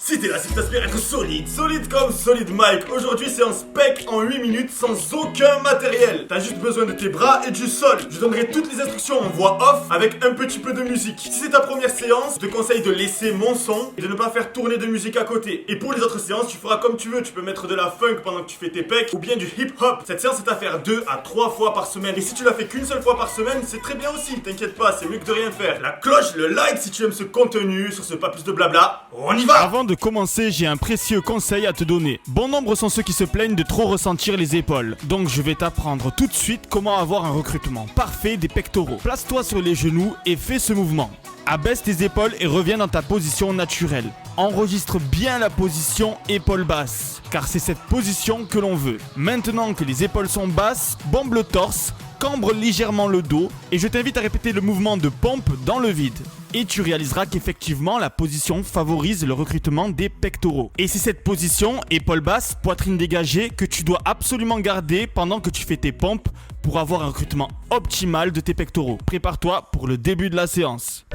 Si t'es là, c'est que t'aspires être solide. Solide comme Solid Mike. Aujourd'hui, c'est un spec en 8 minutes sans aucun matériel. T'as juste besoin de tes bras et du sol. Je donnerai toutes les instructions en voix off avec un petit peu de musique. Si c'est ta première séance, je te conseille de laisser mon son et de ne pas faire tourner de musique à côté. Et pour les autres séances, tu feras comme tu veux. Tu peux mettre de la funk pendant que tu fais tes pecs ou bien du hip-hop. Cette séance est à faire 2 à 3 fois par semaine. Et si tu la fais qu'une seule fois par semaine, c'est très bien aussi. T'inquiète pas, c'est mieux que de rien faire. La cloche, le like si tu aimes ce contenu. Sur ce, pas plus de blabla. On y va! Avant de commencer, j'ai un précieux conseil à te donner. Bon nombre sont ceux qui se plaignent de trop ressentir les épaules. Donc je vais t'apprendre tout de suite comment avoir un recrutement parfait des pectoraux. Place-toi sur les genoux et fais ce mouvement. Abaisse tes épaules et reviens dans ta position naturelle. Enregistre bien la position épaule basse, car c'est cette position que l'on veut. Maintenant que les épaules sont basses, bombe le torse, cambre légèrement le dos et je t'invite à répéter le mouvement de pompe dans le vide. Et tu réaliseras qu'effectivement la position favorise le recrutement des pectoraux. Et c'est cette position, épaule basse, poitrine dégagée, que tu dois absolument garder pendant que tu fais tes pompes pour avoir un recrutement optimal de tes pectoraux. Prépare-toi pour le début de la séance.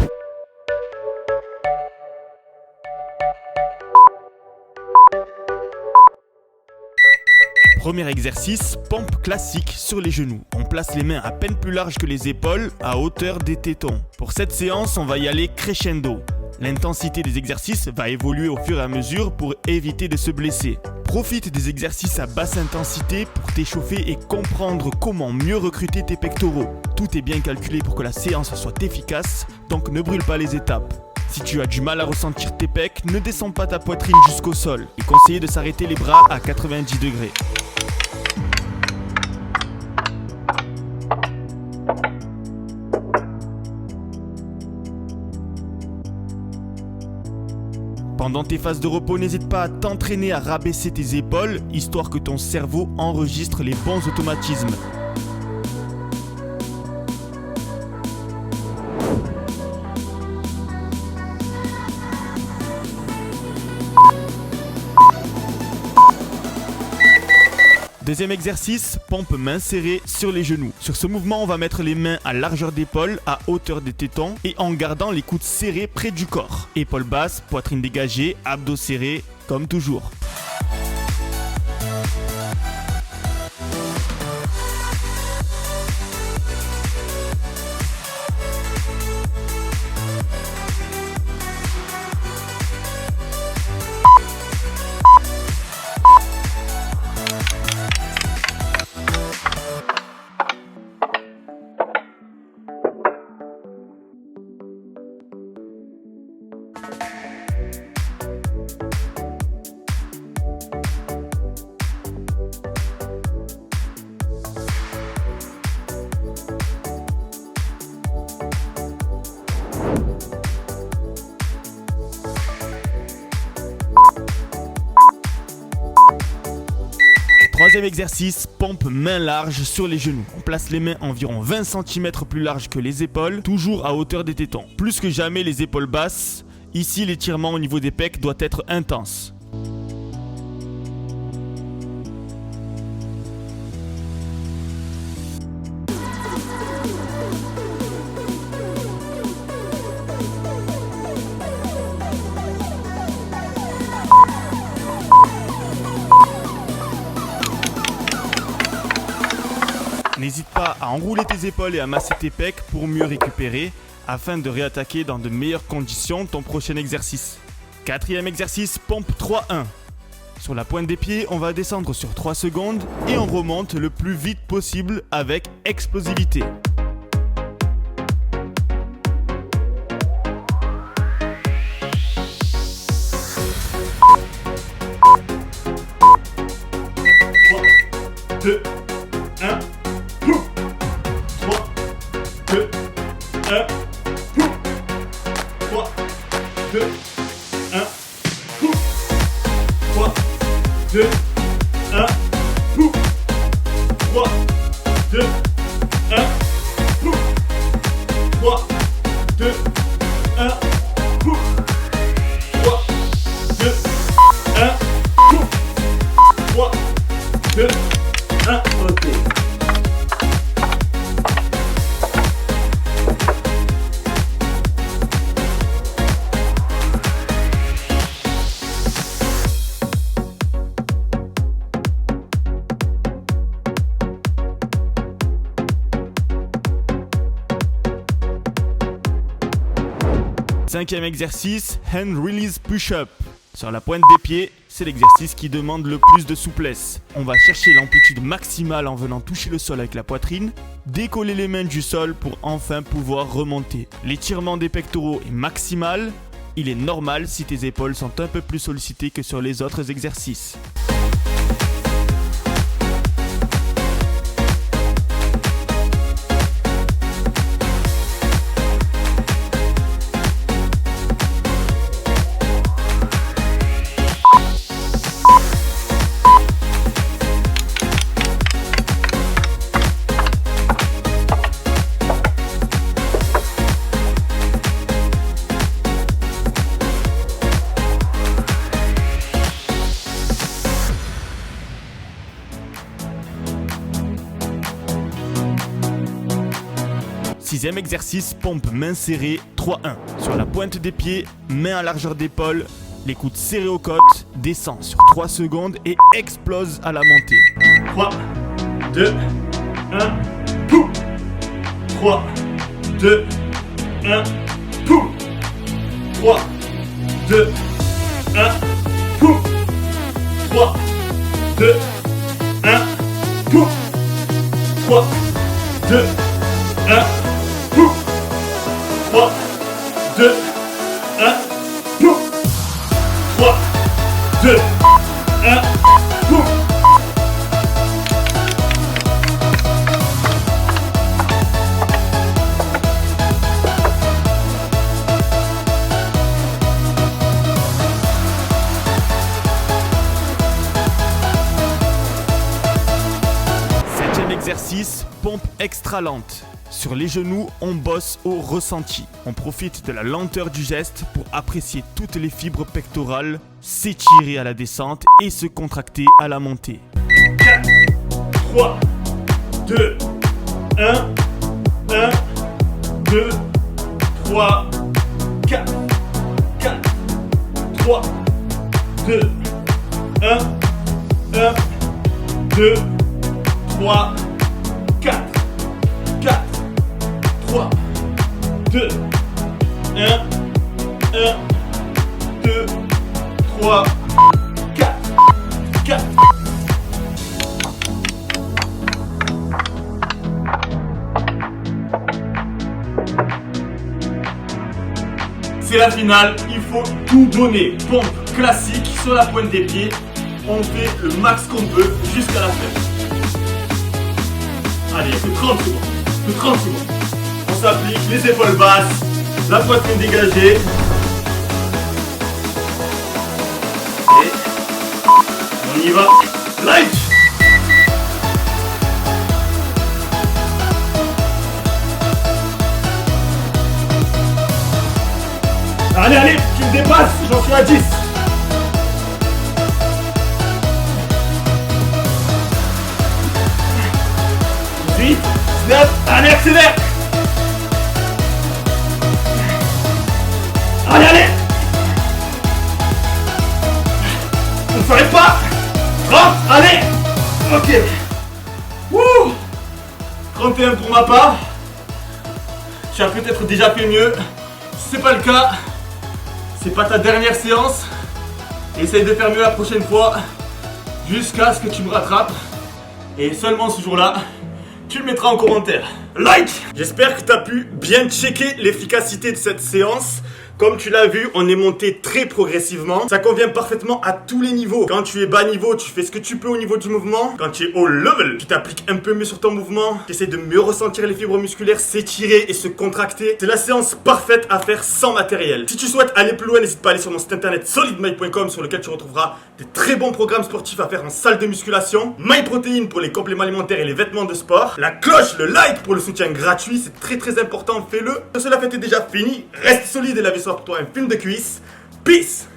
Premier exercice, pompe classique sur les genoux. On place les mains à peine plus larges que les épaules, à hauteur des tétons. Pour cette séance, on va y aller crescendo. L'intensité des exercices va évoluer au fur et à mesure pour éviter de se blesser. Profite des exercices à basse intensité pour t'échauffer et comprendre comment mieux recruter tes pectoraux. Tout est bien calculé pour que la séance soit efficace, donc ne brûle pas les étapes. Si tu as du mal à ressentir tes pecs, ne descends pas ta poitrine jusqu'au sol. Il est conseillé de s'arrêter les bras à 90 degrés. Pendant tes phases de repos, n'hésite pas à t'entraîner à rabaisser tes épaules, histoire que ton cerveau enregistre les bons automatismes. Deuxième exercice, pompe main serrée sur les genoux. Sur ce mouvement, on va mettre les mains à largeur d'épaule, à hauteur des tétons et en gardant les coudes serrés près du corps. Épaules basses, poitrine dégagée, abdos serrés, comme toujours. Troisième exercice, pompe main large sur les genoux. On place les mains environ 20 cm plus larges que les épaules, toujours à hauteur des tétons. Plus que jamais les épaules basses, ici l'étirement au niveau des pecs doit être intense. N'hésite pas à enrouler tes épaules et à masser tes pecs pour mieux récupérer afin de réattaquer dans de meilleures conditions ton prochain exercice. Quatrième exercice, pompe 3-1. Sur la pointe des pieds, on va descendre sur 3 secondes et on remonte le plus vite possible avec explosivité. Deux, 1, 3, 2, 1, 3, 2, 1, 3, 2, 1, 3, 2, 1, 3, 2, 1, 3, 2, 1, 3, 2, 1, ok. 5e exercice, hand release push-up. Sur la pointe des pieds, c'est l'exercice qui demande le plus de souplesse. On va chercher l'amplitude maximale en venant toucher le sol avec la poitrine, décoller les mains du sol pour enfin pouvoir remonter. L'étirement des pectoraux est maximal. Il est normal si tes épaules sont un peu plus sollicitées que sur les autres exercices. Sixième exercice, pompe main serrée, 3-1. Sur la pointe des pieds, main à largeur d'épaule, les coudes serrés aux côtes, descend sur 3 secondes et explose à la montée. 3, 2, 1, poum. 3, 2, 1, poum. 3, 2, 1, poum. 3, 2, 1, poum. 3, 2, 1, poum. 3, 2, 1, poum. 3, 2, 1, poum. Septième exercice, pompe extra lente. Sur les genoux, on bosse au ressenti. On profite de la lenteur du geste pour apprécier toutes les fibres pectorales, s'étirer à la descente et se contracter à la montée. 4, 3, 2, 1, 1, 2, 3, 4, 4, 3, 2, 1, 1, 2, 3, 4, 4, 3, 2, 1, 1, 2, 3, 4, 4. C'est la finale, il faut tout donner. Pompe classique sur la pointe des pieds. On fait le max qu'on peut jusqu'à la fin. Allez, il y a que 30 secondes. Que 30 secondes. On s'applique, les épaules basses, la poitrine dégagée. Et on y va. Light. Allez, allez, tu me dépasses, j'en suis à 10. Vite, 9, allez, accélère. Allez, allez. On ne s'arrête pas. 30, allez. Ok. Wouh. 31 pour ma part. Tu as peut-être déjà fait mieux. Si c'est pas le cas, c'est pas ta dernière séance. Essaye de faire mieux la prochaine fois jusqu'à ce que tu me rattrapes. Et seulement ce jour-là, tu le mettras en commentaire. Like! J'espère que tu as pu bien checker l'efficacité de cette séance. Comme tu l'as vu, on est monté très progressivement. Ça convient parfaitement à tous les niveaux. Quand tu es bas niveau, tu fais ce que tu peux au niveau du mouvement. Quand tu es haut level, tu t'appliques un peu mieux sur ton mouvement. Tu essaies de mieux ressentir les fibres musculaires s'étirer et se contracter. C'est la séance parfaite à faire sans matériel. Si tu souhaites aller plus loin, n'hésite pas à aller sur mon site internet solidmike.com sur lequel tu retrouveras des très bons programmes sportifs à faire en salle de musculation. MyProtein pour les compléments alimentaires et les vêtements de sport. La cloche, le like pour le soutien gratuit. C'est très très important, fais-le. Sur ce, la fête est déjà finie. Reste solide et la vie sera pour toi un film de cuisse. Peace!